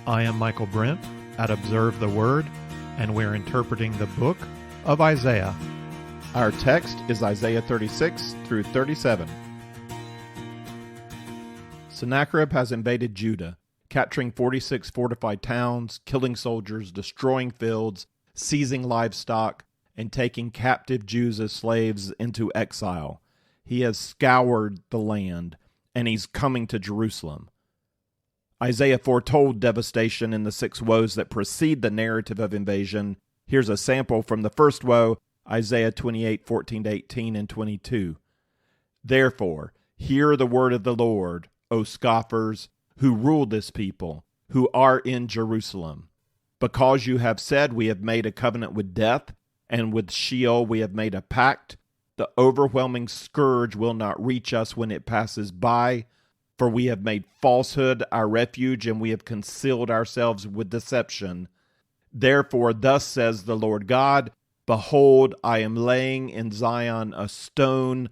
I am Michael Brent at Observe the Word, and we're interpreting the book of Isaiah. Our text is Isaiah 36 through 37. Sennacherib has invaded Judah, capturing 46 fortified towns, killing soldiers, destroying fields, seizing livestock, and taking captive Jews as slaves into exile. He has scoured the land, and he's coming to Jerusalem. Isaiah foretold devastation in the 6 woes that precede the narrative of invasion. Here's a sample from the first woe, Isaiah 28:14-18 and 22. Therefore, hear the word of the Lord, O scoffers, who rule this people, who are in Jerusalem. Because you have said, we have made a covenant with death, and with Sheol we have made a pact, the overwhelming scourge will not reach us when it passes by, for we have made falsehood our refuge, and we have concealed ourselves with deception. Therefore, thus says the Lord God, behold, I am laying in Zion a stone,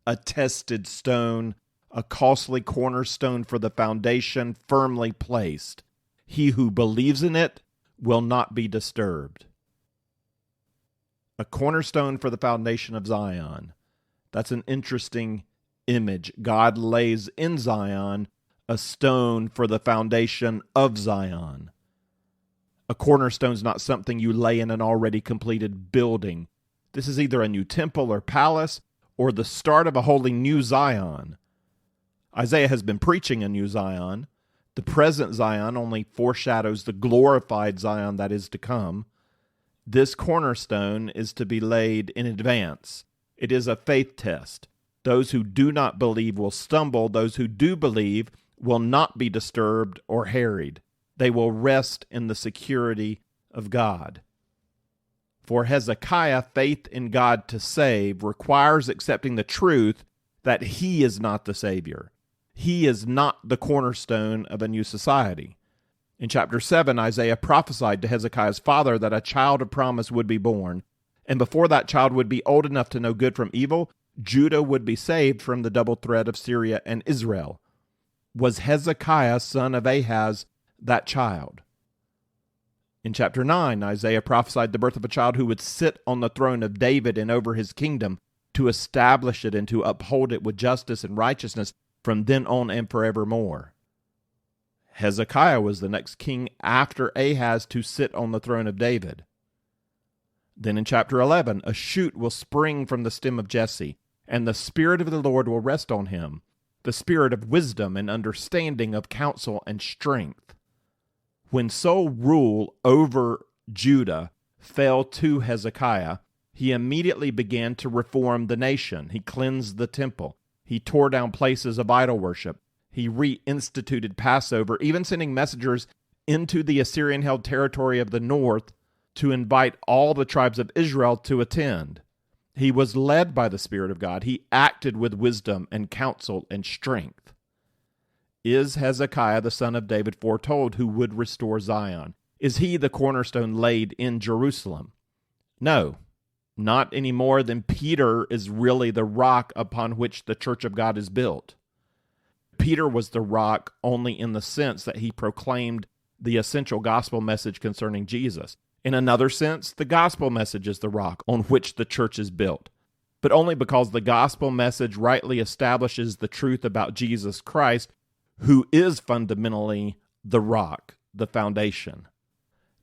a tested stone, a costly cornerstone for the foundation, firmly placed. He who believes in it will not be disturbed. A cornerstone for the foundation of Zion. That's an interesting image. God lays in Zion a stone for the foundation of Zion. A cornerstone is not something you lay in an already completed building. This is either a new temple or palace or the start of a wholly new Zion. Isaiah has been preaching a new Zion. The present Zion only foreshadows the glorified Zion that is to come. This cornerstone is to be laid in advance. It is a faith test. Those who do not believe will stumble. Those who do believe will not be disturbed or harried. They will rest in the security of God. For Hezekiah, faith in God to save requires accepting the truth that he is not the Savior. He is not the cornerstone of a new society. In chapter 7, Isaiah prophesied to Hezekiah's father that a child of promise would be born, and before that child would be old enough to know good from evil, Judah would be saved from the double threat of Syria and Israel. Was Hezekiah, son of Ahaz, that child? In chapter 9, Isaiah prophesied the birth of a child who would sit on the throne of David and over his kingdom, to establish it and to uphold it with justice and righteousness from then on and forevermore. Hezekiah was the next king after Ahaz to sit on the throne of David. Then in chapter 11, a shoot will spring from the stem of Jesse, and the Spirit of the Lord will rest on him, the Spirit of wisdom and understanding, of counsel and strength. When sole rule over Judah fell to Hezekiah, he immediately began to reform the nation. He cleansed the temple. He tore down places of idol worship. He reinstituted Passover, even sending messengers into the Assyrian-held territory of the north to invite all the tribes of Israel to attend. He was led by the Spirit of God. He acted with wisdom and counsel and strength. Is Hezekiah, the son of David, foretold who would restore Zion? Is he the cornerstone laid in Jerusalem? No, not any more than Peter is really the rock upon which the church of God is built. Peter was the rock only in the sense that he proclaimed the essential gospel message concerning Jesus. In another sense, the gospel message is the rock on which the church is built, but only because the gospel message rightly establishes the truth about Jesus Christ, who is fundamentally the rock, the foundation.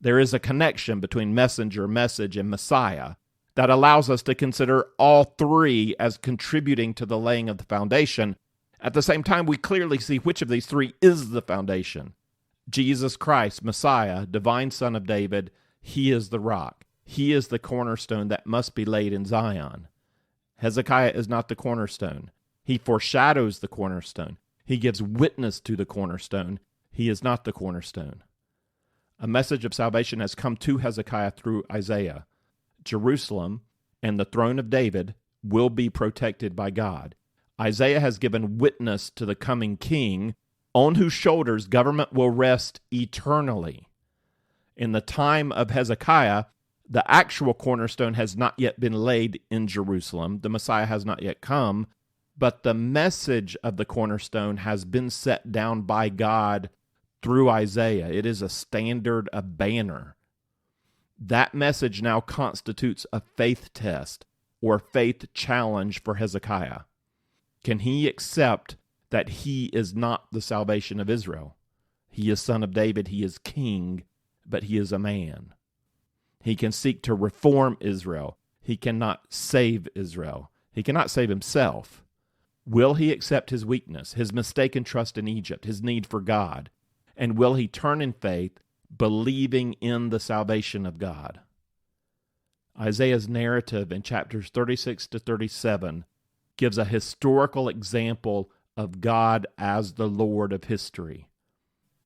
There is a connection between messenger, message, and Messiah that allows us to consider all three as contributing to the laying of the foundation. At the same time, we clearly see which of these three is the foundation. Jesus Christ, Messiah, divine Son of David, he is the rock. He is the cornerstone that must be laid in Zion. Hezekiah is not the cornerstone. He foreshadows the cornerstone. He gives witness to the cornerstone. He is not the cornerstone. A message of salvation has come to Hezekiah through Isaiah. Jerusalem and the throne of David will be protected by God. Isaiah has given witness to the coming king, on whose shoulders government will rest eternally. In the time of Hezekiah, the actual cornerstone has not yet been laid in Jerusalem. The Messiah has not yet come, but the message of the cornerstone has been set down by God through Isaiah. It is a standard, a banner. That message now constitutes a faith test or faith challenge for Hezekiah. Can he accept that he is not the salvation of Israel? He is son of David, he is king, but he is a man. He can seek to reform Israel. He cannot save Israel. He cannot save himself. Will he accept his weakness, his mistaken trust in Egypt, his need for God? And will he turn in faith, believing in the salvation of God? Isaiah's narrative in chapters 36 to 37 gives a historical example of God as the Lord of history.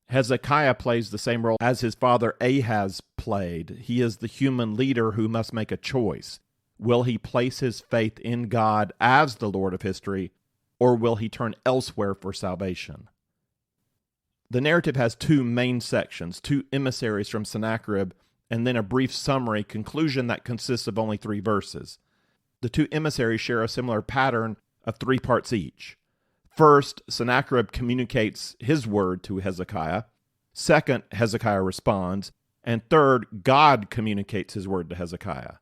Hezekiah plays the same role as his father Ahaz played. He is the human leader who must make a choice. Will he place his faith in God as the Lord of history, or will he turn elsewhere for salvation? The narrative has two main sections, two emissaries from Sennacherib, and then a brief summary conclusion that consists of only 3 verses. The two emissaries share a similar pattern of 3 parts each. First, Sennacherib communicates his word to Hezekiah. Second, Hezekiah responds. And third, God communicates his word to Hezekiah.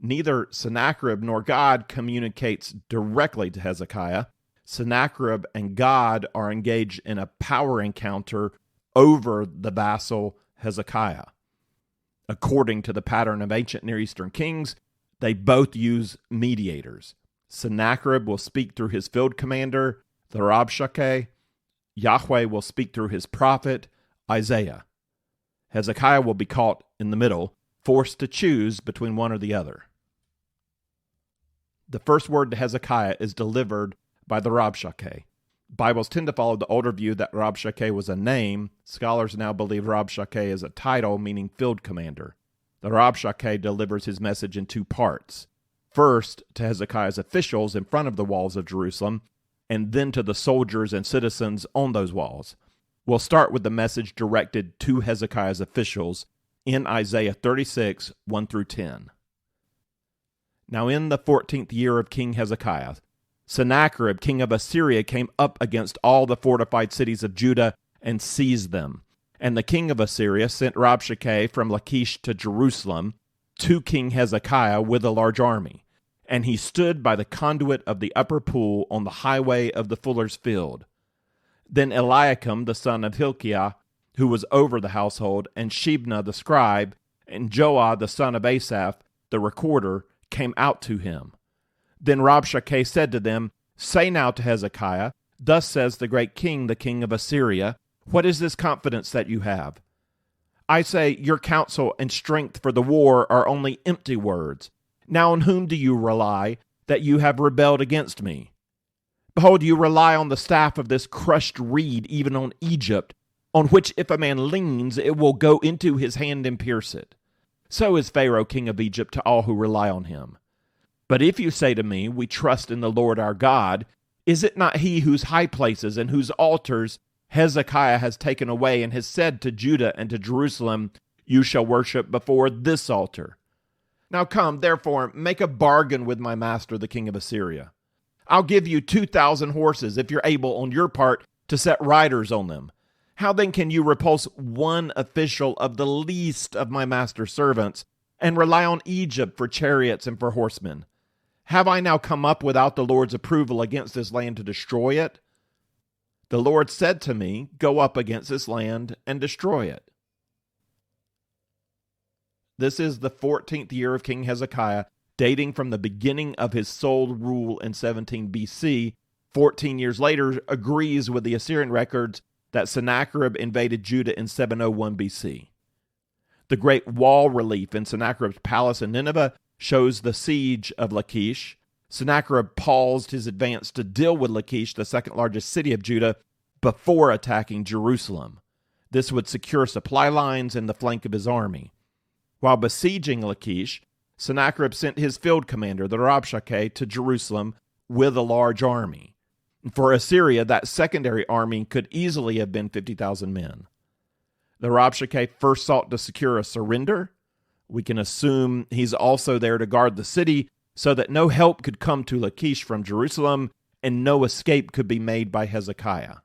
Neither Sennacherib nor God communicates directly to Hezekiah. Sennacherib and God are engaged in a power encounter over the vassal Hezekiah. According to the pattern of ancient Near Eastern kings, they both use mediators. Sennacherib will speak through his field commander, the Rabshakeh. Yahweh will speak through his prophet, Isaiah. Hezekiah will be caught in the middle, forced to choose between one or the other. The first word to Hezekiah is delivered by the Rabshakeh. Bibles tend to follow the older view that Rabshakeh was a name. Scholars now believe Rabshakeh is a title meaning field commander. The Rabshakeh delivers his message in 2 parts. First, to Hezekiah's officials in front of the walls of Jerusalem, and then to the soldiers and citizens on those walls. We'll start with the message directed to Hezekiah's officials in Isaiah 36, 1 through 10. Now in the 14th year of King Hezekiah, Sennacherib, king of Assyria, came up against all the fortified cities of Judah and seized them. And the king of Assyria sent Rabshakeh from Lachish to Jerusalem to King Hezekiah with a large army. And he stood by the conduit of the upper pool on the highway of the fuller's field. Then Eliakim, the son of Hilkiah, who was over the household, and Shebna the scribe, and Joah the son of Asaph, the recorder, came out to him. Then Rabshakeh said to them, Say now to Hezekiah, Thus says the great king, the king of Assyria, What is this confidence that you have? I say, Your counsel and strength for the war are only empty words. Now on whom do you rely, that you have rebelled against me? Behold, you rely on the staff of this crushed reed, even on Egypt, on which if a man leans, it will go into his hand and pierce it. So is Pharaoh king of Egypt to all who rely on him. But if you say to me, We trust in the Lord our God, is it not he whose high places and whose altars Hezekiah has taken away and has said to Judah and to Jerusalem, You shall worship before this altar? Now come, therefore, make a bargain with my master, the king of Assyria. I'll give you 2,000 horses, if you're able on your part to set riders on them. How then can you repulse one official of the least of my master's servants and rely on Egypt for chariots and for horsemen? Have I now come up without the Lord's approval against this land to destroy it? The Lord said to me, Go up against this land and destroy it. This is the 14th year of King Hezekiah, dating from the beginning of his sole rule in 17 BC. 14 years later, agrees with the Assyrian records that Sennacherib invaded Judah in 701 BC. The great wall relief in Sennacherib's palace in Nineveh shows the siege of Lachish. Sennacherib paused his advance to deal with Lachish, the second largest city of Judah, before attacking Jerusalem. This would secure supply lines in the flank of his army. While besieging Lachish, Sennacherib sent his field commander, the Rabshakeh, to Jerusalem with a large army. For Assyria, that secondary army could easily have been 50,000 men. The Rabshakeh first sought to secure a surrender. We can assume he's also there to guard the city so that no help could come to Lachish from Jerusalem and no escape could be made by Hezekiah.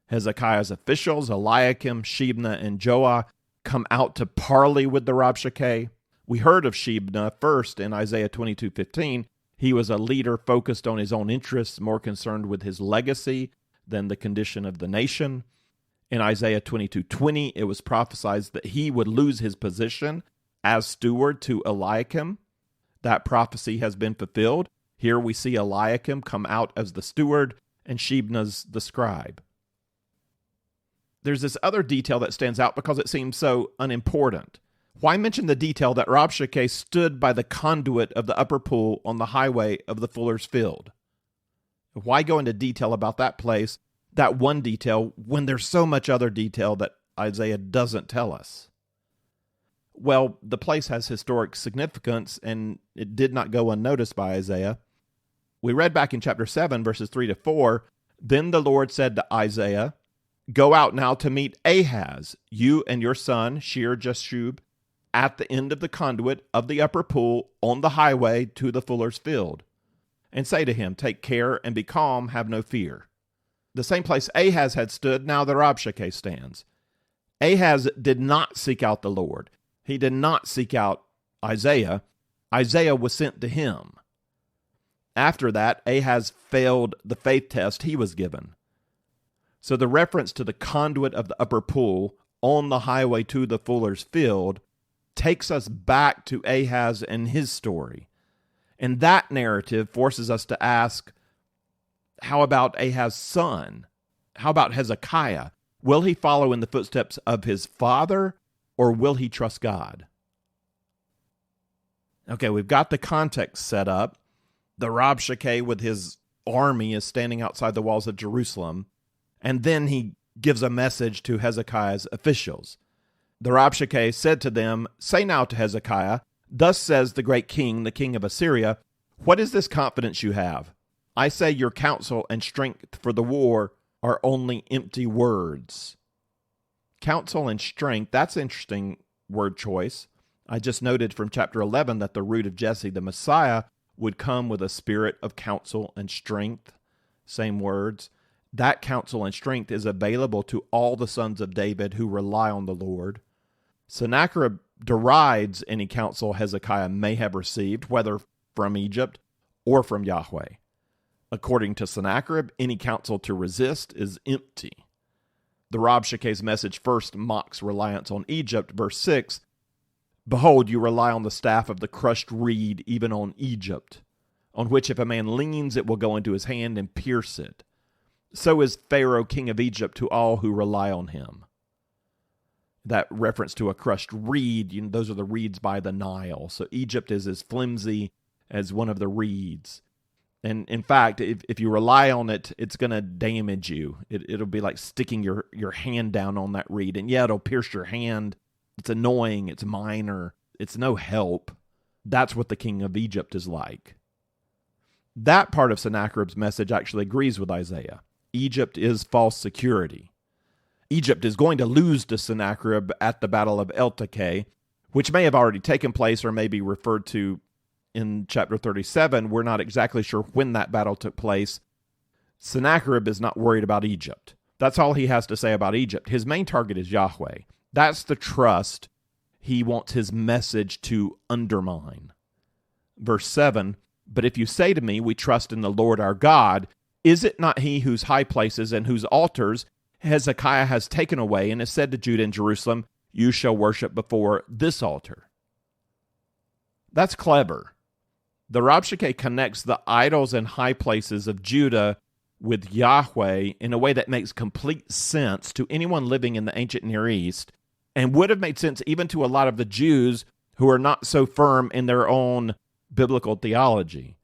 Hezekiah's officials, Eliakim, Shebna, and Joah, come out to parley with the Rabshakeh. We heard of Shebna first in Isaiah 22:15. He was a leader focused on his own interests, more concerned with his legacy than the condition of the nation. In Isaiah 22:20, it was prophesied that he would lose his position as steward to Eliakim. That prophecy has been fulfilled. Here we see Eliakim come out as the steward and Shebna's the scribe. There's this other detail that stands out because it seems so unimportant. Why mention the detail that Rabshakeh stood by the conduit of the upper pool on the highway of the fuller's field? Why go into detail about that place, that one detail, when there's so much other detail that Isaiah doesn't tell us? Well, the place has historic significance, and it did not go unnoticed by Isaiah. We read back in chapter 7, verses 3-4, "Then the Lord said to Isaiah, 'Go out now to meet Ahaz, you and your son Shear-Jashub, at the end of the conduit of the upper pool on the highway to the fuller's field. And say to him, take care and be calm, have no fear.'" The same place Ahaz had stood, now the Rabshakeh stands. Ahaz did not seek out the Lord. He did not seek out Isaiah. Isaiah was sent to him. After that, Ahaz failed the faith test he was given. So the reference to the conduit of the upper pool on the highway to the fuller's field takes us back to Ahaz and his story. And that narrative forces us to ask, how about Ahaz's son? How about Hezekiah? Will he follow in the footsteps of his father, or will he trust God? Okay, we've got the context set up. The Rabshakeh with his army is standing outside the walls of Jerusalem, and then he gives a message to Hezekiah's officials. The Rabshakeh said to them, "Say now to Hezekiah, thus says the great king, the king of Assyria, what is this confidence you have? I say your counsel and strength for the war are only empty words." Counsel and strength, that's interesting word choice. I just noted from chapter 11 that the root of Jesse, the Messiah, would come with a spirit of counsel and strength. Same words. That counsel and strength is available to all the sons of David who rely on the Lord. Sennacherib derides any counsel Hezekiah may have received, whether from Egypt or from Yahweh. According to Sennacherib, any counsel to resist is empty. The Rabshakeh's message first mocks reliance on Egypt. Verse 6, "Behold, you rely on the staff of the crushed reed, even on Egypt, on which if a man leans, it will go into his hand and pierce it. So is Pharaoh, king of Egypt, to all who rely on him." That reference to a crushed reed, those are the reeds by the Nile. So Egypt is as flimsy as one of the reeds. And in fact, if you rely on it, it's going to damage you. It'll be like sticking your hand down on that reed. And yeah, it'll pierce your hand. It's annoying. It's minor. It's no help. That's what the king of Egypt is like. That part of Sennacherib's message actually agrees with Isaiah. Egypt is false security. Egypt is going to lose to Sennacherib at the Battle of Eltekeh, which may have already taken place or may be referred to in chapter 37. We're not exactly sure when that battle took place. Sennacherib is not worried about Egypt. That's all he has to say about Egypt. His main target is Yahweh. That's the trust he wants his message to undermine. Verse 7, "But if you say to me, we trust in the Lord our God, is it not he whose high places and whose altars Hezekiah has taken away and has said to Judah and Jerusalem, you shall worship before this altar?" That's clever. The Rabshakeh connects the idols and high places of Judah with Yahweh in a way that makes complete sense to anyone living in the ancient Near East, and would have made sense even to a lot of the Jews who are not so firm in their own biblical theology.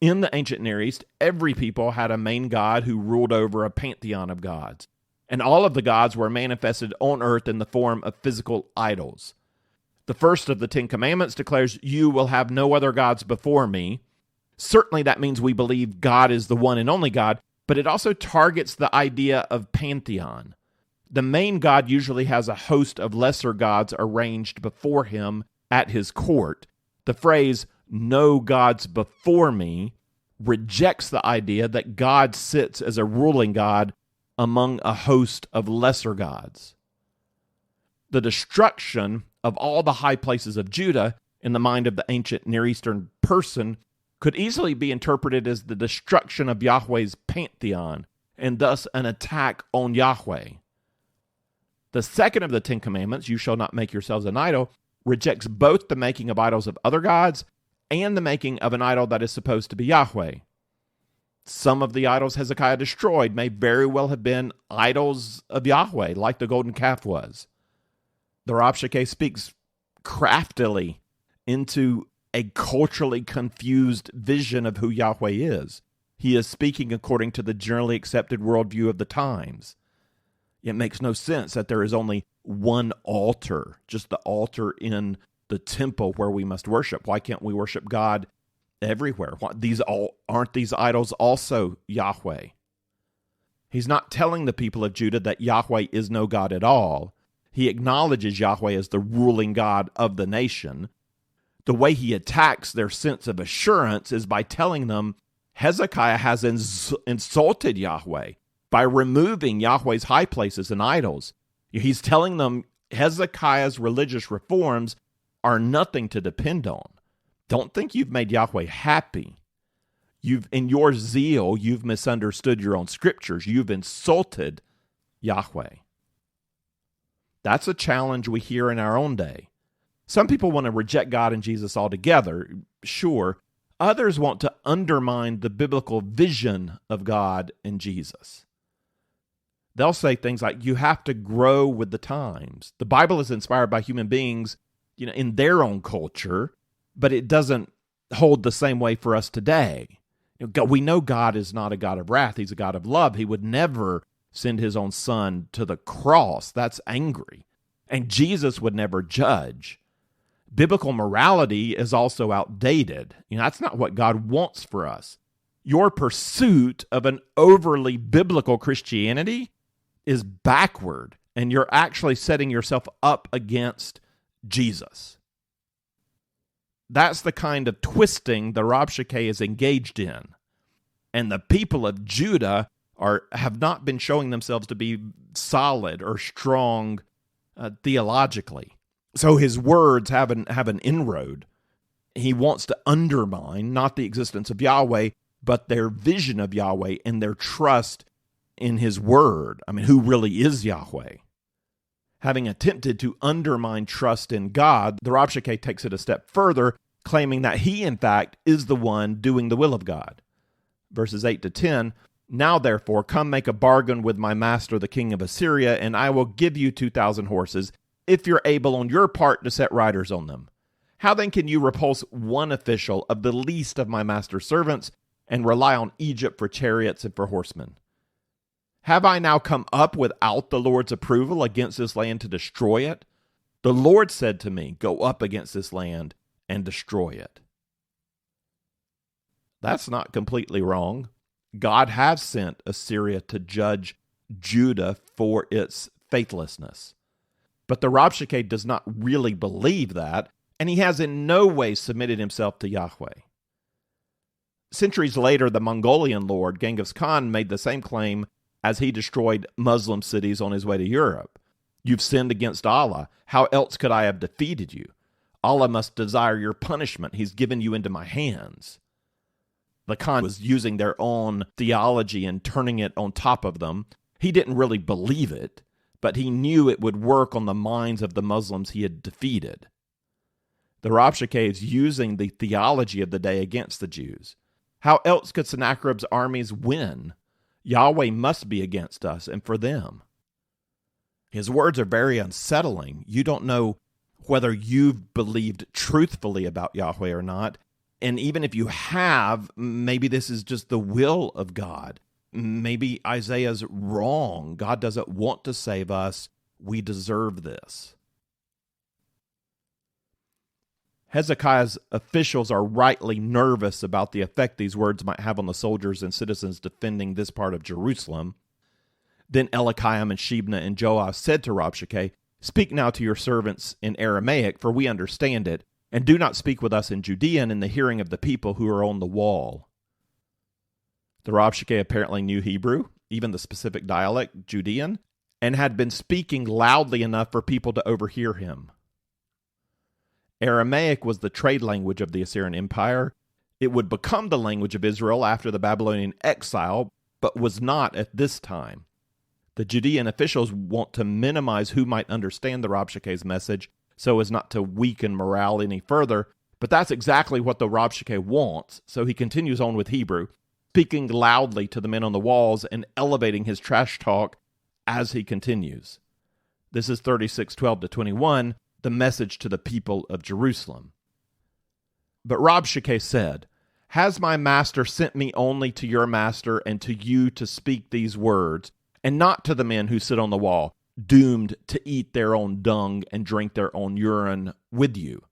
In the ancient Near East, every people had a main god who ruled over a pantheon of gods, and all of the gods were manifested on earth in the form of physical idols. The first of the 10 Commandments declares, "You will have no other gods before me." Certainly that means we believe God is the one and only God, but it also targets the idea of pantheon. The main god usually has a host of lesser gods arranged before him at his court. The phrase, "no gods before me," rejects the idea that God sits as a ruling God among a host of lesser gods. The destruction of all the high places of Judah in the mind of the ancient Near Eastern person could easily be interpreted as the destruction of Yahweh's pantheon, and thus an attack on Yahweh. The second of the Ten Commandments, you shall not make yourselves an idol, rejects both the making of idols of other gods and the making of an idol that is supposed to be Yahweh. Some of the idols Hezekiah destroyed may very well have been idols of Yahweh, like the golden calf was. The Rabshakeh speaks craftily into a culturally confused vision of who Yahweh is. He is speaking according to the generally accepted worldview of the times. It makes no sense that there is only one altar, just the altar in the temple where we must worship. Why can't we worship God everywhere? Aren't these idols also Yahweh? He's not telling the people of Judah that Yahweh is no God at all. He acknowledges Yahweh as the ruling God of the nation. The way he attacks their sense of assurance is by telling them Hezekiah has insulted Yahweh by removing Yahweh's high places and idols. He's telling them Hezekiah's religious reforms are nothing to depend on. Don't think you've made Yahweh happy. In your zeal, you've misunderstood your own scriptures. You've insulted Yahweh. That's a challenge we hear in our own day. Some people want to reject God and Jesus altogether, sure. Others want to undermine the biblical vision of God and Jesus. They'll say things like, you have to grow with the times. The Bible is inspired by human beings, in their own culture, but it doesn't hold the same way for us today. We know God is not a God of wrath. He's a God of love. He would never send his own son to the cross. That's angry. And Jesus would never judge. Biblical morality is also outdated. That's not what God wants for us. Your pursuit of an overly biblical Christianity is backward, and you're actually setting yourself up against Jesus. That's the kind of twisting the Rabshakeh is engaged in. And the people of Judah have not been showing themselves to be solid or strong theologically. So his words have an inroad. He wants to undermine not the existence of Yahweh, but their vision of Yahweh and their trust in his word. Who really is Yahweh? Having attempted to undermine trust in God, the Rabshakeh takes it a step further, claiming that he, in fact, is the one doing the will of God. Verses 8 to 10, now therefore, come make a bargain with my master, the king of Assyria, and I will give you 2,000 horses, if you're able on your part to set riders on them. How then can you repulse one official of the least of my master's servants and rely on Egypt for chariots and for horsemen? Have I now come up without the Lord's approval against this land to destroy it? The Lord said to me, go up against this land and destroy it. That's not completely wrong. God has sent Assyria to judge Judah for its faithlessness. But the Rabshakeh does not really believe that, and he has in no way submitted himself to Yahweh. Centuries later, the Mongolian lord, Genghis Khan, made the same claim as he destroyed Muslim cities on his way to Europe. You've sinned against Allah. How else could I have defeated you? Allah must desire your punishment. He's given you into my hands. The Khan was using their own theology and turning it on top of them. He didn't really believe it, but he knew it would work on the minds of the Muslims he had defeated. The Rabshakeh is using the theology of the day against the Jews. How else could Sennacherib's armies win? Yahweh must be against us and for them. His words are very unsettling. You don't know whether you've believed truthfully about Yahweh or not. And even if you have, maybe this is just the will of God. Maybe Isaiah's wrong. God doesn't want to save us. We deserve this. Hezekiah's officials are rightly nervous about the effect these words might have on the soldiers and citizens defending this part of Jerusalem. Then Eliakim and Shebna and Joah said to Rabshakeh, speak now to your servants in Aramaic, for we understand it, and do not speak with us in Judean in the hearing of the people who are on the wall. The Rabshakeh apparently knew Hebrew, even the specific dialect, Judean, and had been speaking loudly enough for people to overhear him. Aramaic was the trade language of the Assyrian Empire. It would become the language of Israel after the Babylonian exile, but was not at this time. The Judean officials want to minimize who might understand the Rabshakeh's message so as not to weaken morale any further, but that's exactly what the Rabshakeh wants, so he continues on with Hebrew, speaking loudly to the men on the walls and elevating his trash talk as he continues. This is 36:12-21, the message to the people of Jerusalem. But Rabshakeh said, "Has my master sent me only to your master and to you to speak these words, and not to the men who sit on the wall, doomed to eat their own dung and drink their own urine with you?"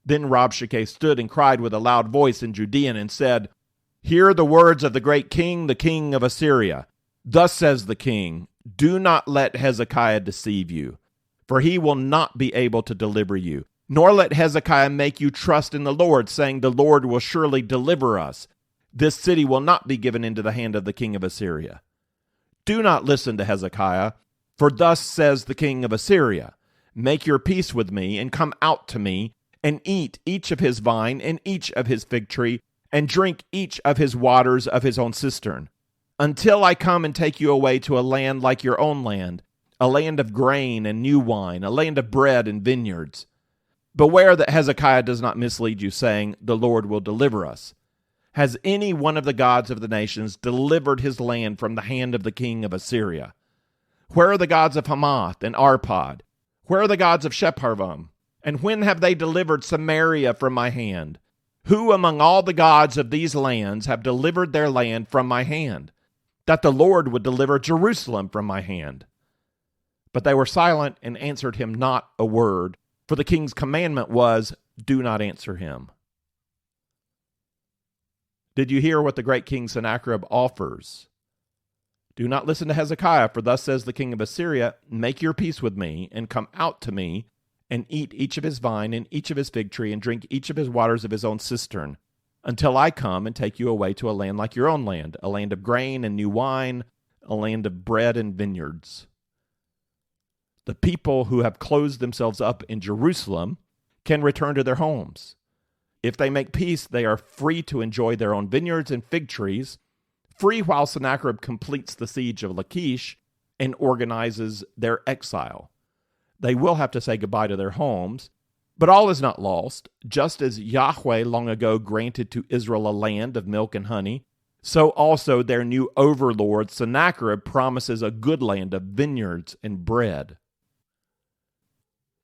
Then Rabshakeh stood and cried with a loud voice in Judean and said, "Hear the words of the great king, the king of Assyria. Thus says the king, do not let Hezekiah deceive you, for he will not be able to deliver you. Nor let Hezekiah make you trust in the Lord, saying, the Lord will surely deliver us. This city will not be given into the hand of the king of Assyria. Do not listen to Hezekiah, for thus says the king of Assyria, make your peace with me, and come out to me, and eat each of his vine and each of his fig tree, and drink each of his waters of his own cistern, until I come and take you away to a land like your own land, a land of grain and new wine, a land of bread and vineyards. Beware that Hezekiah does not mislead you, saying, the Lord will deliver us. Has any one of the gods of the nations delivered his land from the hand of the king of Assyria? Where are the gods of Hamath and Arpad? Where are the gods of Shepharvaim? And when have they delivered Samaria from my hand? Who among all the gods of these lands have delivered their land from my hand, that the Lord would deliver Jerusalem from my hand? But they were silent and answered him not a word, for the king's commandment was, do not answer him. Did you hear what the great king Sennacherib offers? Do not listen to Hezekiah, for thus says the king of Assyria, make your peace with me, and come out to me, and eat each of his vine and each of his fig tree, and drink each of his waters of his own cistern, until I come and take you away to a land like your own land, a land of grain and new wine, a land of bread and vineyards. The people who have closed themselves up in Jerusalem can return to their homes. If they make peace, they are free to enjoy their own vineyards and fig trees, free while Sennacherib completes the siege of Lachish and organizes their exile. They will have to say goodbye to their homes, but all is not lost. Just as Yahweh long ago granted to Israel a land of milk and honey, so also their new overlord Sennacherib promises a good land of vineyards and bread.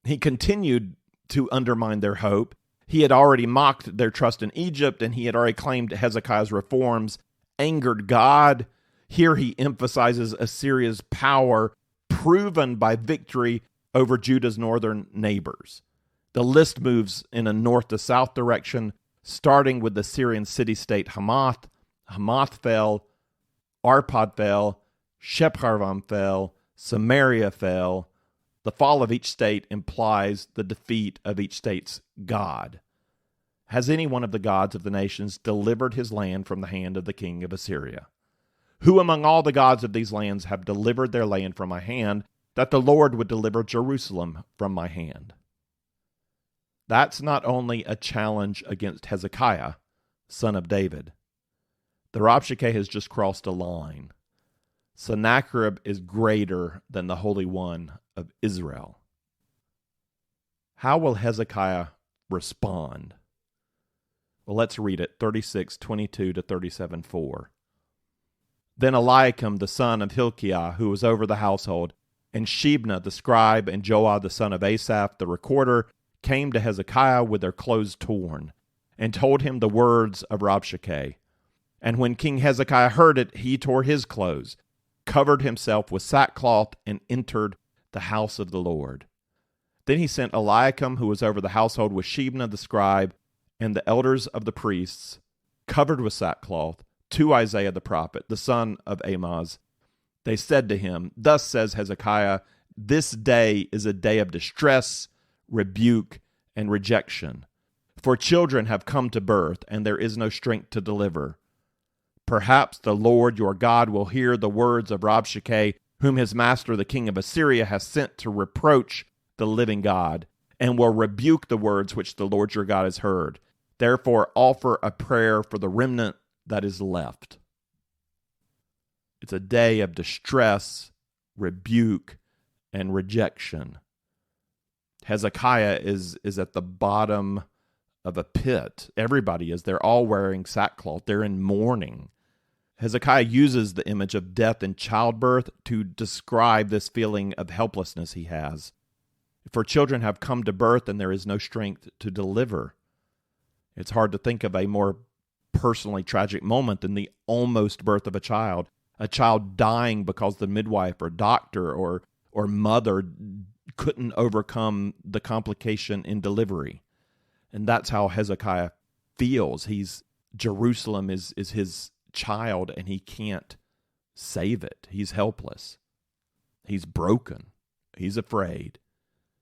He continued to undermine their hope. He had already mocked their trust in Egypt, and he had already claimed Hezekiah's reforms angered God. Here he emphasizes Assyria's power, proven by victory over Judah's northern neighbors. The list moves in a north to south direction, starting with the Syrian city-state Hamath. Hamath fell, Arpad fell, Shepharvaim fell, Samaria fell. The fall of each state implies the defeat of each state's god. Has any one of the gods of the nations delivered his land from the hand of the king of Assyria? Who among all the gods of these lands have delivered their land from my hand, that the Lord would deliver Jerusalem from my hand? That's not only a challenge against Hezekiah, son of David. The Rabshakeh has just crossed a line. Sennacherib is greater than the Holy One of Israel. How will Hezekiah respond? Well, let's read it, 36:22-37:4. Then Eliakim, the son of Hilkiah, who was over the household, and Shebna, the scribe, and Joah, the son of Asaph, the recorder, came to Hezekiah with their clothes torn, and told him the words of Rabshakeh. And when King Hezekiah heard it, he tore his clothes, covered himself with sackcloth, and entered the house of the Lord. Then he sent Eliakim, who was over the household, with Shebna the scribe, and the elders of the priests, covered with sackcloth, to Isaiah the prophet, the son of Amoz. They said to him, thus says Hezekiah, this day is a day of distress, rebuke, and rejection. For children have come to birth, and there is no strength to deliver. Perhaps the Lord your God will hear the words of Rabshakeh, whom his master the king of Assyria has sent to reproach the living God, and will rebuke the words which the Lord your God has heard. Therefore offer a prayer for the remnant that is left. It's a day of distress, rebuke, and rejection. Hezekiah is at the bottom of a pit. Everybody is. They're all wearing sackcloth. They're in mourning. Hezekiah uses the image of death and childbirth to describe this feeling of helplessness he has. For children have come to birth and there is no strength to deliver. It's hard to think of a more personally tragic moment than the almost birth of a child dying because the midwife or doctor or mother couldn't overcome the complication in delivery. And that's how Hezekiah feels. Jerusalem is his child and he can't save it. He's helpless. He's broken. He's afraid.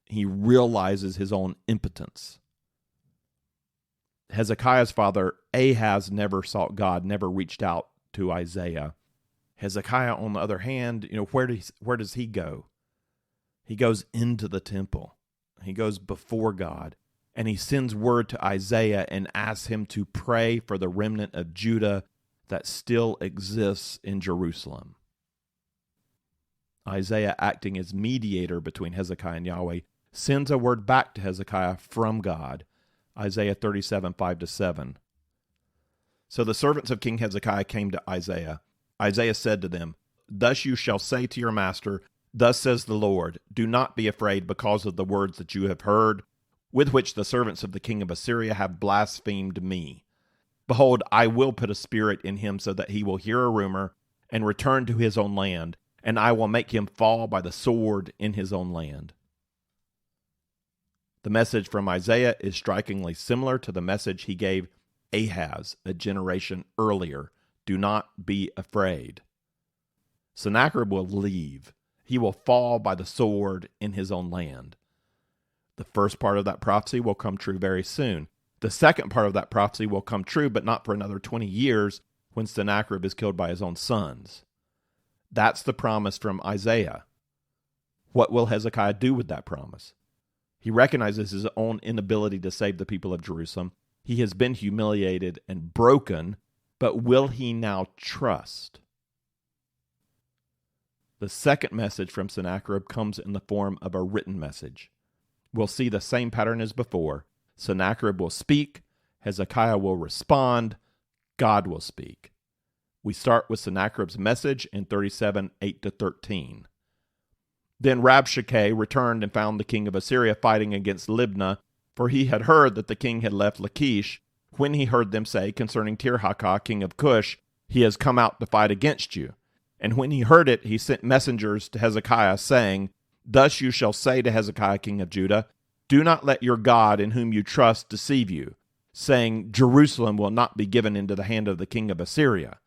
He realizes his own impotence. Hezekiah's father, Ahaz, never sought God, never reached out to Isaiah. Hezekiah, on the other hand, where does he go? He goes into the temple. He goes before God, and he sends word to Isaiah and asks him to pray for the remnant of Judah that still exists in Jerusalem. Isaiah, acting as mediator between Hezekiah and Yahweh, sends a word back to Hezekiah from God. Isaiah 37, 5-7. So the servants of King Hezekiah came to Isaiah. Isaiah said to them, "Thus you shall say to your master, Thus says the Lord, do not be afraid because of the words that you have heard, with which the servants of the king of Assyria have blasphemed me. Behold, I will put a spirit in him so that he will hear a rumor and return to his own land, and I will make him fall by the sword in his own land." The message from Isaiah is strikingly similar to the message he gave Ahaz a generation earlier. Do not be afraid. Sennacherib will leave. He will fall by the sword in his own land. The first part of that prophecy will come true very soon. The second part of that prophecy will come true, but not for another 20 years when Sennacherib is killed by his own sons. That's the promise from Isaiah. What will Hezekiah do with that promise? He recognizes his own inability to save the people of Jerusalem. He has been humiliated and broken, but will he now trust? The second message from Sennacherib comes in the form of a written message. We'll see the same pattern as before. Sennacherib will speak, Hezekiah will respond, God will speak. We start with Sennacherib's message in 37, 8-13. Then Rabshakeh returned and found the king of Assyria fighting against Libnah, for he had heard that the king had left Lachish, when he heard them say concerning Tirhakah, king of Cush, he has come out to fight against you. And when he heard it, he sent messengers to Hezekiah, saying, Thus you shall say to Hezekiah, king of Judah, Do not let your God in whom you trust deceive you, saying, Jerusalem will not be given into the hand of the king of Assyria.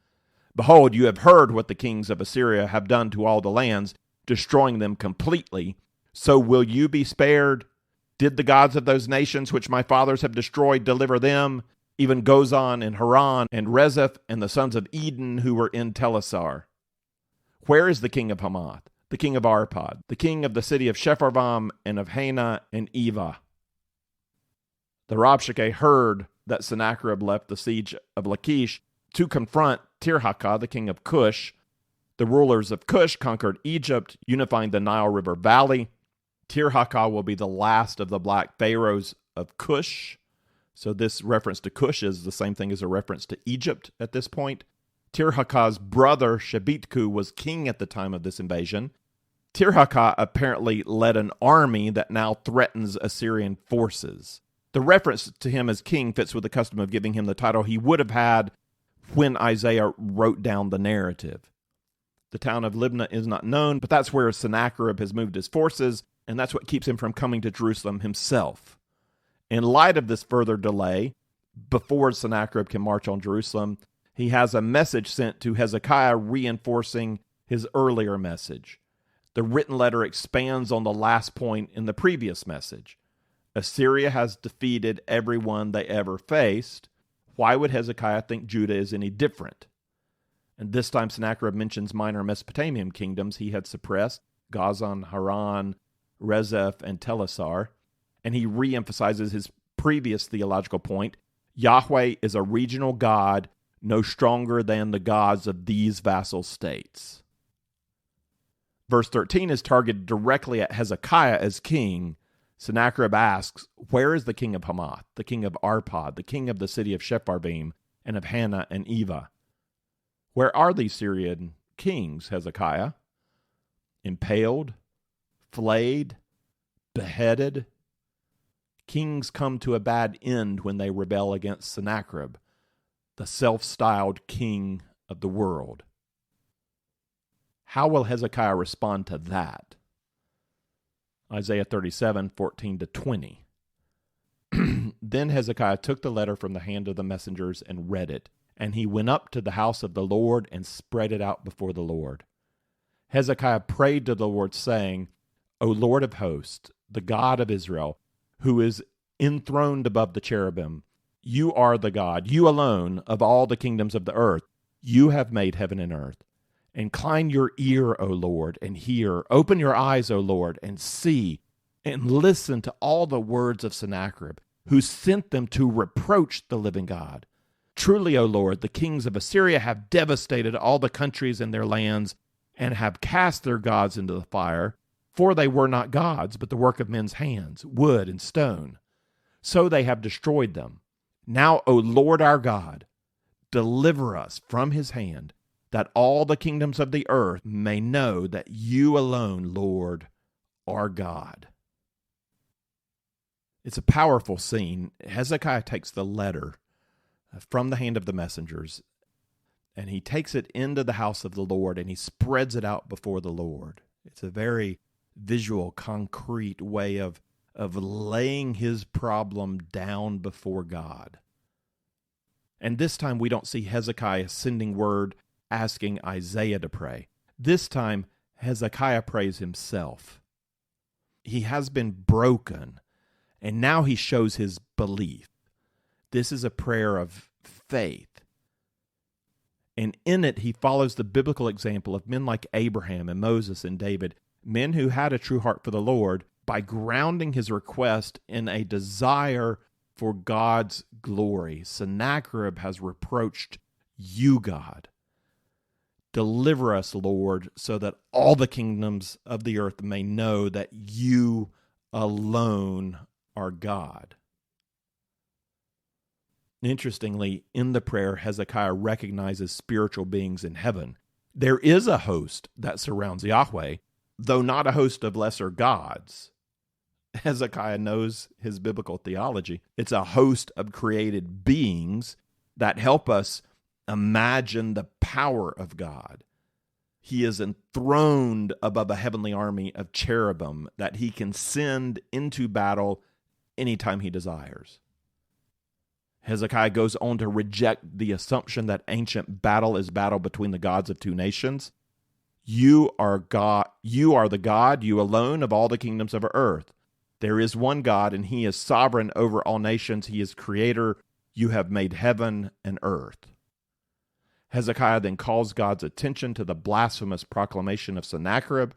Behold, you have heard what the kings of Assyria have done to all the lands, destroying them completely. So will you be spared? Did the gods of those nations which my fathers have destroyed deliver them, even Gozan and Haran and Rezeph and the sons of Eden who were in Telassar? Where is the king of Hamath, the king of Arpad, the king of the city of Shepharvam and of Hena and Eva? The Rabshakeh heard that Sennacherib left the siege of Lachish to confront Tirhakah, the king of Cush. The rulers of Cush conquered Egypt, unifying the Nile River Valley. Tirhakah will be the last of the black pharaohs of Cush. So this reference to Cush is the same thing as a reference to Egypt at this point. Tirhakah's brother Shebitku was king at the time of this invasion. Tirhakah apparently led an army that now threatens Assyrian forces. The reference to him as king fits with the custom of giving him the title he would have had when Isaiah wrote down the narrative. The town of Libnah is not known, but that's where Sennacherib has moved his forces, and that's what keeps him from coming to Jerusalem himself. In light of this further delay, before Sennacherib can march on Jerusalem, he has a message sent to Hezekiah reinforcing his earlier message. The written letter expands on the last point in the previous message. Assyria has defeated everyone they ever faced. Why would Hezekiah think Judah is any different? And this time Sennacherib mentions minor Mesopotamian kingdoms he had suppressed, Gazan, Haran, Rezeph, and Telassar. And he reemphasizes his previous theological point. Yahweh is a regional God, no stronger than the gods of these vassal states. Verse 13 is targeted directly at Hezekiah as king. Sennacherib asks, where is the king of Hamath, the king of Arpad, the king of the city of Sepharvaim, and of Hannah and Eva? Where are these Syrian kings, Hezekiah? Impaled, flayed, beheaded. Kings come to a bad end when they rebel against Sennacherib, the self-styled king of the world. How will Hezekiah respond to that? Isaiah 37, 14-20. Then Hezekiah took the letter from the hand of the messengers and read it. And he went up to the house of the Lord and spread it out before the Lord. Hezekiah prayed to the Lord, saying, O Lord of hosts, the God of Israel, who is enthroned above the cherubim, you are the God, you alone, of all the kingdoms of the earth. You have made heaven and earth. Incline your ear, O Lord, and hear. Open your eyes, O Lord, and see, and listen to all the words of Sennacherib, who sent them to reproach the living God. Truly, O Lord, the kings of Assyria have devastated all the countries and their lands, and have cast their gods into the fire, for they were not gods, but the work of men's hands, wood and stone. So they have destroyed them. Now, O Lord our God, deliver us from his hand, that all the kingdoms of the earth may know that you alone, Lord, are God. It's a powerful scene. Hezekiah takes the letter from the hand of the messengers, and he takes it into the house of the Lord, and he spreads it out before the Lord. It's a very visual, concrete way of laying his problem down before God. And this time we don't see Hezekiah sending word asking Isaiah to pray. This time Hezekiah prays himself. He has been broken, and now he shows his belief. This is a prayer of faith. And in it, he follows the biblical example of men like Abraham and Moses and David, men who had a true heart for the Lord, by grounding his request in a desire for God's glory. Sennacherib has reproached you, God. Deliver us, Lord, so that all the kingdoms of the earth may know that you alone are God. Interestingly, in the prayer, Hezekiah recognizes spiritual beings in heaven. There is a host that surrounds Yahweh, though not a host of lesser gods. Hezekiah knows his biblical theology. It's a host of created beings that help us imagine the power of God. He is enthroned above a heavenly army of cherubim that he can send into battle anytime he desires. Hezekiah goes on to reject the assumption that ancient battle is battle between the gods of two nations. You are God. You are the God, you alone, of all the kingdoms of earth. There is one God, and he is sovereign over all nations. He is creator. You have made heaven and earth. Hezekiah then calls God's attention to the blasphemous proclamation of Sennacherib.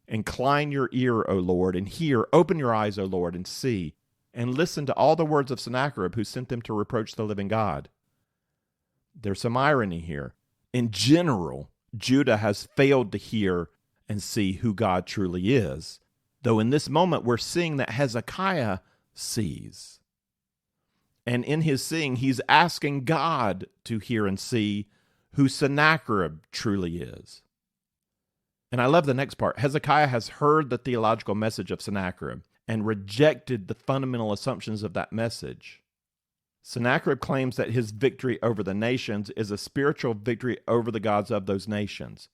Incline your ear, O Lord, and hear. Open your eyes, O Lord, and see. And listen to all the words of Sennacherib, who sent them to reproach the living God. There's some irony here. In general, Judah has failed to hear and see who God truly is, though in this moment we're seeing that Hezekiah sees. And in his seeing, he's asking God to hear and see who Sennacherib truly is. And I love the next part. Hezekiah has heard the theological message of Sennacherib and rejected the fundamental assumptions of that message. Sennacherib claims that his victory over the nations is a spiritual victory over the gods of those nations.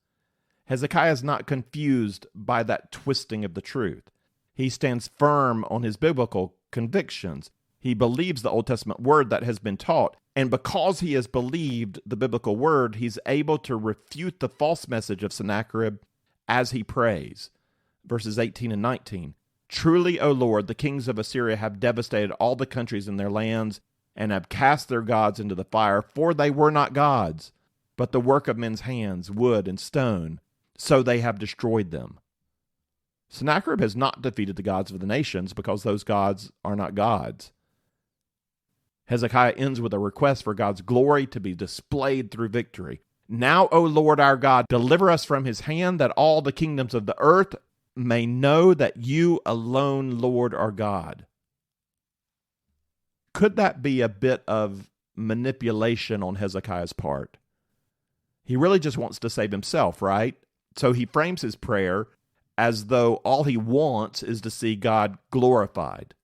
Hezekiah is not confused by that twisting of the truth. He stands firm on his biblical convictions. He believes the Old Testament word that has been taught, and because he has believed the biblical word, he's able to refute the false message of Sennacherib as he prays. Verses 18 and 19. Truly, O Lord, the kings of Assyria have devastated all the countries in their lands and have cast their gods into the fire, for they were not gods, but the work of men's hands, wood and stone, so they have destroyed them. Sennacherib has not defeated the gods of the nations because those gods are not gods. Hezekiah ends with a request for God's glory to be displayed through victory. Now, O Lord our God, deliver us from his hand, that all the kingdoms of the earth may know that you alone, Lord, are God. Could that be a bit of manipulation on Hezekiah's part? He really just wants to save himself, right? So he frames his prayer as though all he wants is to see God glorified.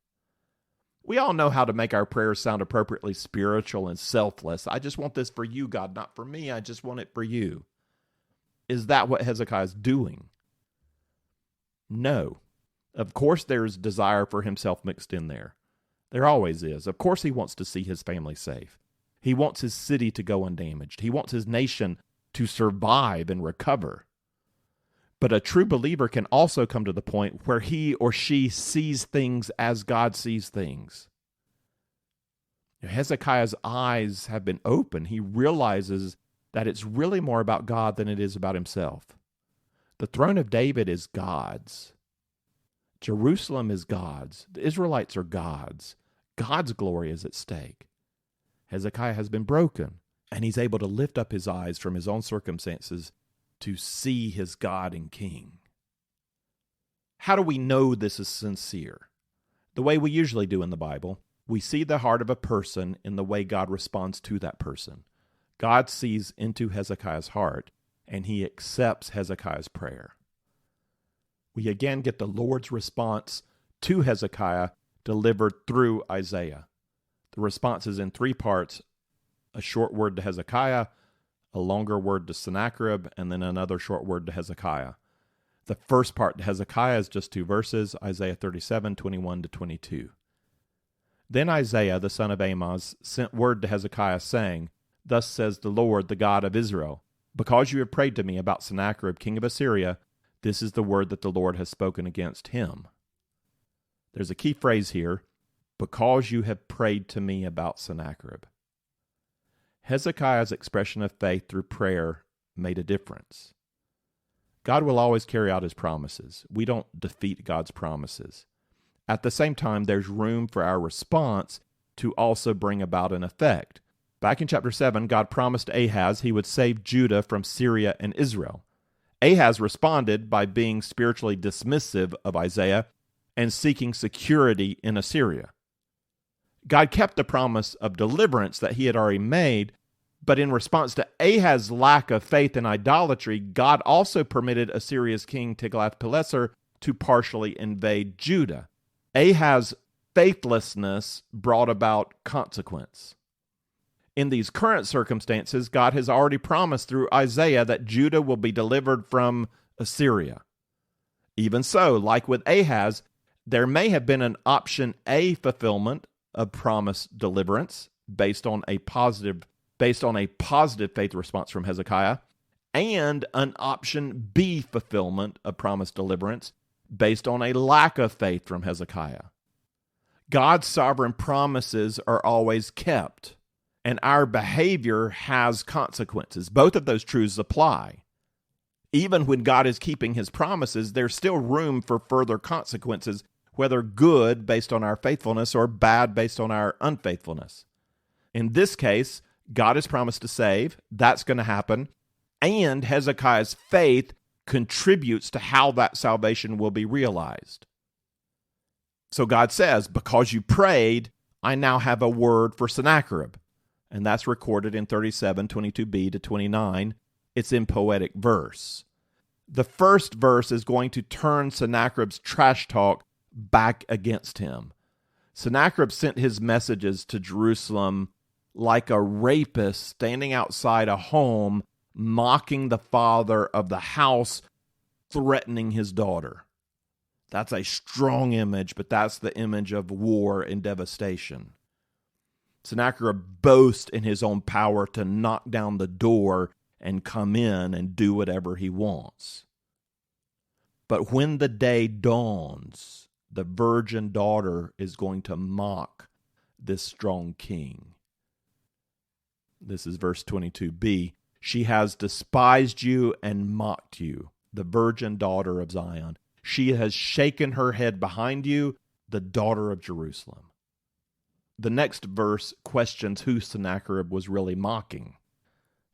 We all know how to make our prayers sound appropriately spiritual and selfless. I just want this for you, God, not for me. I just want it for you. Is that what Hezekiah is doing? No. Of course there's desire for himself mixed in there. There always is. Of course he wants to see his family safe. He wants his city to go undamaged. He wants his nation to survive and recover. But a true believer can also come to the point where he or she sees things as God sees things. Hezekiah's eyes have been opened. He realizes that it's really more about God than it is about himself. The throne of David is God's. Jerusalem is God's. The Israelites are God's. God's glory is at stake. Hezekiah has been broken, and he's able to lift up his eyes from his own circumstances to see his God and King. How do we know this is sincere? The way we usually do in the Bible. We see the heart of a person in the way God responds to that person. God sees into Hezekiah's heart, and he accepts Hezekiah's prayer. We again get the Lord's response to Hezekiah delivered through Isaiah. The response is in three parts: a short word to Hezekiah, a longer word to Sennacherib, and then another short word to Hezekiah. The first part to Hezekiah is just 2 verses, Isaiah 37, 21 to 22. Then Isaiah, the son of Amoz, sent word to Hezekiah, saying, Thus says the Lord, the God of Israel, because you have prayed to me about Sennacherib, king of Assyria, this is the word that the Lord has spoken against him. There's a key phrase here, because you have prayed to me about Sennacherib. Hezekiah's expression of faith through prayer made a difference. God will always carry out his promises. We don't defeat God's promises. At the same time, there's room for our response to also bring about an effect. Back in chapter 7, God promised Ahaz he would save Judah from Syria and Israel. Ahaz responded by being spiritually dismissive of Isaiah and seeking security in Assyria. God kept the promise of deliverance that he had already made, but in response to Ahaz's lack of faith and idolatry, God also permitted Assyria's king Tiglath-Pileser to partially invade Judah. Ahaz's faithlessness brought about consequence. In these current circumstances, God has already promised through Isaiah that Judah will be delivered from Assyria. Even so, like with Ahaz, there may have been an option A fulfillment of promised deliverance based on a positive faith response from Hezekiah, and an option B fulfillment of promised deliverance based on a lack of faith from Hezekiah. God's sovereign promises are always kept, and our behavior has consequences. Both of those truths apply. Even when God is keeping his promises, there's still room for further consequences, whether good based on our faithfulness or bad based on our unfaithfulness. In this case, God has promised to save. That's going to happen. And Hezekiah's faith contributes to how that salvation will be realized. So God says, because you prayed, I now have a word for Sennacherib. And that's recorded in 37, 22b to 29. It's in poetic verse. The first verse is going to turn Sennacherib's trash talk back against him. Sennacherib sent his messages to Jerusalem like a rapist standing outside a home, mocking the father of the house, threatening his daughter. That's a strong image, but that's the image of war and devastation. Sennacherib boasts in his own power to knock down the door and come in and do whatever he wants. But when the day dawns, the virgin daughter is going to mock this strong king. This is verse 22b. She has despised you and mocked you, the virgin daughter of Zion. She has shaken her head behind you, the daughter of Jerusalem. The next verse questions who Sennacherib was really mocking.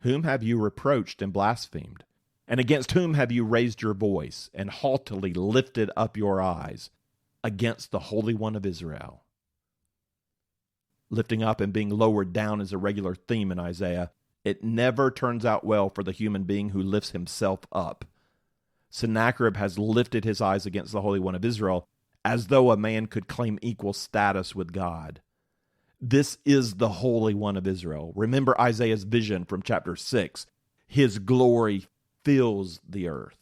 Whom have you reproached and blasphemed? And against whom have you raised your voice and haughtily lifted up your eyes? Against the Holy One of Israel. Lifting up and being lowered down is a regular theme in Isaiah. It never turns out well for the human being who lifts himself up. Sennacherib has lifted his eyes against the Holy One of Israel as though a man could claim equal status with God. This is the Holy One of Israel. Remember Isaiah's vision from chapter 6. His glory fills the earth.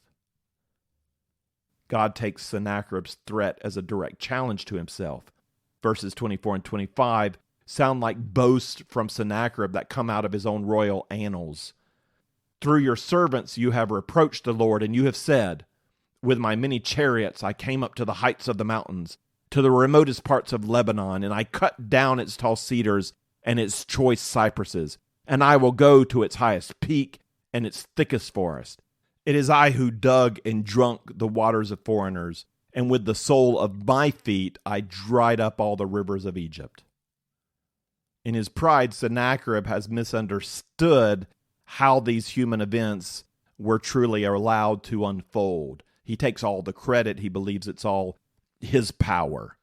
God takes Sennacherib's threat as a direct challenge to himself. Verses 24 and 25 sound like boasts from Sennacherib that come out of his own royal annals. Through your servants you have reproached the Lord, and you have said, with my many chariots I came up to the heights of the mountains, to the remotest parts of Lebanon, and I cut down its tall cedars and its choice cypresses, and I will go to its highest peak and its thickest forest. It is I who dug and drunk the waters of foreigners, and with the sole of my feet I dried up all the rivers of Egypt. In his pride, Sennacherib has misunderstood how these human events were truly allowed to unfold. He takes all the credit. He believes it's all his power.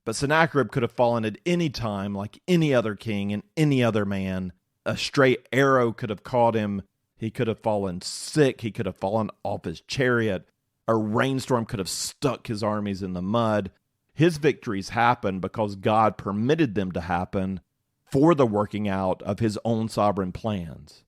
But Sennacherib could have fallen at any time like any other king and any other man. A stray arrow could have caught him. He could have fallen sick. He could have fallen off his chariot. A rainstorm could have stuck his armies in the mud. His victories happened because God permitted them to happen for the working out of his own sovereign plans.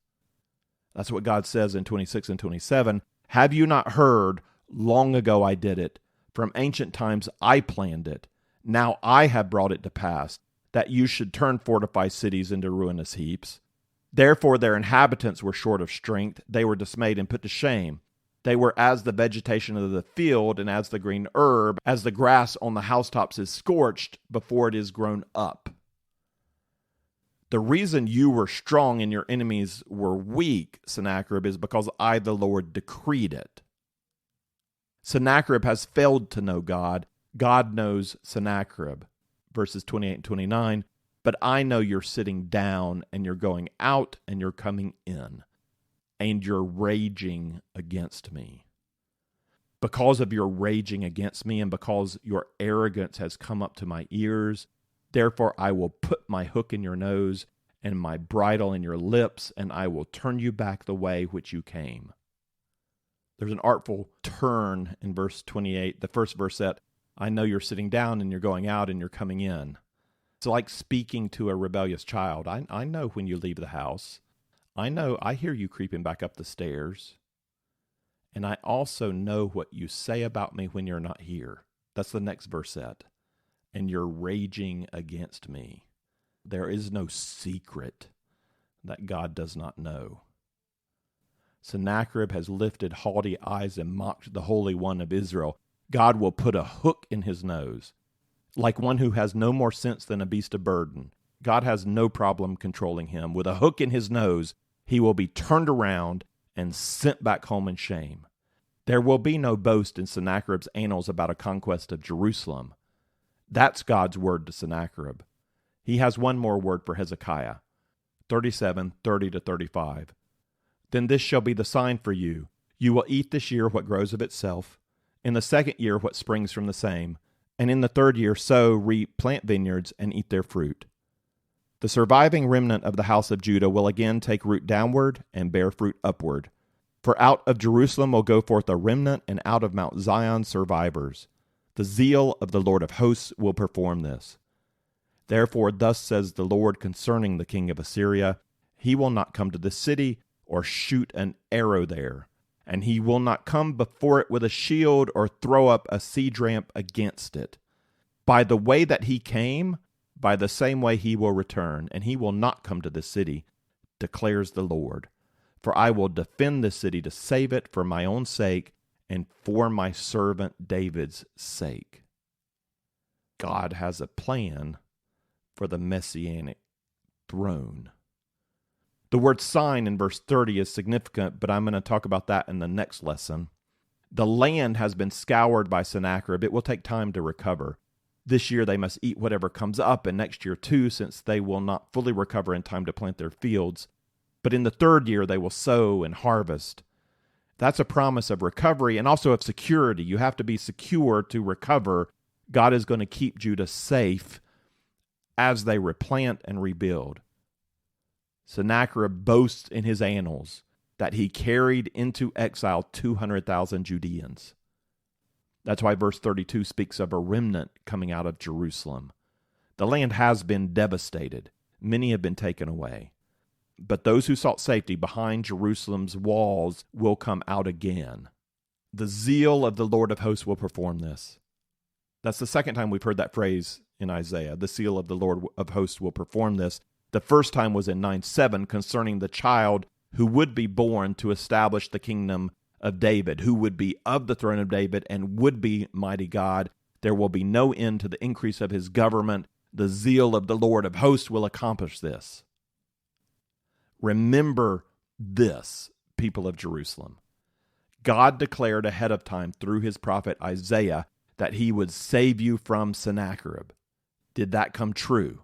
That's what God says in 26 and 27. Have you not heard? Long ago I did it. From ancient times I planned it. Now I have brought it to pass, that you should turn fortified cities into ruinous heaps. Therefore their inhabitants were short of strength. They were dismayed and put to shame. They were as the vegetation of the field, and as the green herb, as the grass on the housetops is scorched before it is grown up. The reason you were strong and your enemies were weak, Sennacherib, is because I, the Lord, decreed it. Sennacherib has failed to know God. God knows Sennacherib. Verses 28 and 29. But I know you're sitting down, and you're going out, and you're coming in, and you're raging against me. Because of your raging against me, and because your arrogance has come up to my ears, therefore I will put my hook in your nose and my bridle in your lips, and I will turn you back the way which you came. There's an artful turn in verse 28. The first verse said, I know you're sitting down and you're going out and you're coming in. It's like speaking to a rebellious child. I know when you leave the house. I hear you creeping back up the stairs. And I also know what you say about me when you're not here. That's the next verse said. And you're raging against me. There is no secret that God does not know. Sennacherib has lifted haughty eyes and mocked the Holy One of Israel. God will put a hook in his nose, like one who has no more sense than a beast of burden. God has no problem controlling him. With a hook in his nose, he will be turned around and sent back home in shame. There will be no boast in Sennacherib's annals about a conquest of Jerusalem. That's God's word to Sennacherib. He has one more word for Hezekiah. 37:30-35. Then this shall be the sign for you. You will eat this year what grows of itself, in the second year what springs from the same, and in the third year sow, reap, plant vineyards, and eat their fruit. The surviving remnant of the house of Judah will again take root downward and bear fruit upward. For out of Jerusalem will go forth a remnant, and out of Mount Zion survivors. The zeal of the Lord of hosts will perform this. Therefore thus says the Lord concerning the king of Assyria, he will not come to this city or shoot an arrow there, and he will not come before it with a shield or throw up a siege ramp against it. By the way that he came, by the same way he will return, and he will not come to this city, declares the Lord. For I will defend this city to save it for my own sake and for my servant David's sake. God has a plan for the messianic throne. The word sign in verse 30 is significant, but I'm going to talk about that in the next lesson. The land has been scoured by Sennacherib. It will take time to recover. This year they must eat whatever comes up, and next year too, since they will not fully recover in time to plant their fields. But in the third year they will sow and harvest. That's a promise of recovery and also of security. You have to be secure to recover. God is going to keep Judah safe as they replant and rebuild. Sennacherib boasts in his annals that he carried into exile 200,000 Judeans. That's why verse 32 speaks of a remnant coming out of Jerusalem. The land has been devastated. Many have been taken away. But those who sought safety behind Jerusalem's walls will come out again. The zeal of the Lord of hosts will perform this. That's the second time we've heard that phrase in Isaiah. The zeal of the Lord of hosts will perform this. The first time was in 9:7 concerning the child who would be born to establish the kingdom of David, who would be of the throne of David and would be mighty God. There will be no end to the increase of his government. The zeal of the Lord of hosts will accomplish this. Remember this, people of Jerusalem. God declared ahead of time through his prophet Isaiah that he would save you from Sennacherib. Did that come true?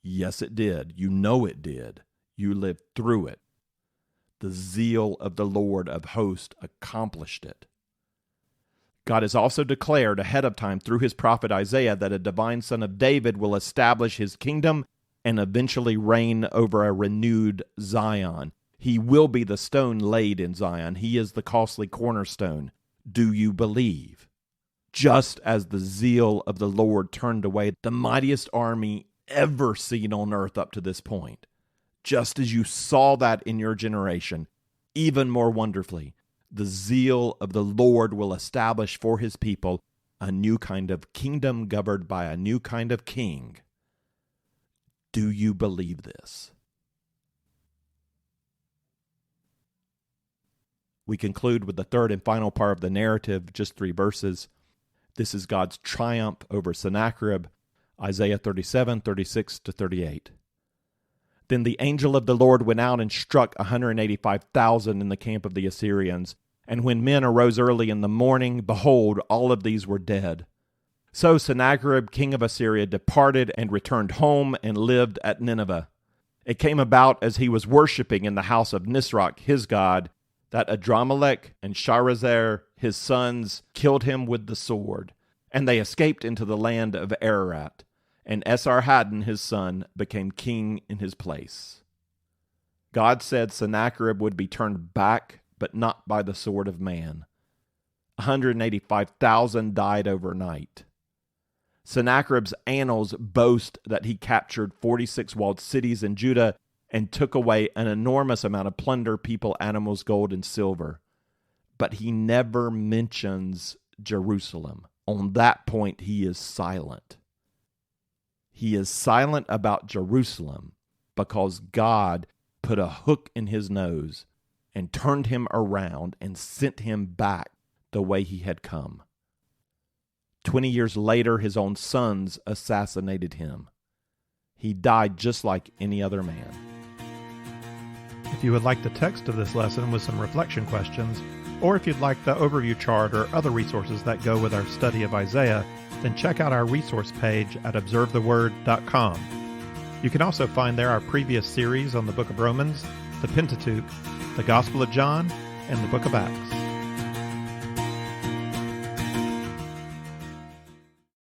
Yes, it did. You know it did. You lived through it. The zeal of the Lord of hosts accomplished it. God has also declared ahead of time through his prophet Isaiah that a divine son of David will establish his kingdom and eventually reign over a renewed Zion. He will be the stone laid in Zion. He is the costly cornerstone. Do you believe? Just as the zeal of the Lord turned away the mightiest army ever seen on earth up to this point, just as you saw that in your generation, even more wonderfully, the zeal of the Lord will establish for his people a new kind of kingdom governed by a new kind of king. Do you believe this? We conclude with the third and final part of the narrative, just 3 verses. This is God's triumph over Sennacherib, Isaiah 37, 36 to 38. Then the angel of the Lord went out and struck 185,000 in the camp of the Assyrians. And when men arose early in the morning, behold, all of these were dead. So Sennacherib, king of Assyria, departed and returned home and lived at Nineveh. It came about as he was worshipping in the house of Nisroch, his god, that Adramelech and Sharezer, his sons, killed him with the sword. And they escaped into the land of Ararat. And Esarhaddon, his son, became king in his place. God said Sennacherib would be turned back, but not by the sword of man. 185,000 died overnight. Sennacherib's annals boast that he captured 46 walled cities in Judah and took away an enormous amount of plunder, people, animals, gold, and silver. But he never mentions Jerusalem. On that point, he is silent. He is silent about Jerusalem because God put a hook in his nose and turned him around and sent him back the way he had come. 20 years later, his own sons assassinated him. He died just like any other man. If you would like the text of this lesson with some reflection questions, or if you'd like the overview chart or other resources that go with our study of Isaiah, then check out our resource page at observetheword.com. You can also find there our previous series on the book of Romans, the Pentateuch, the Gospel of John, and the book of Acts.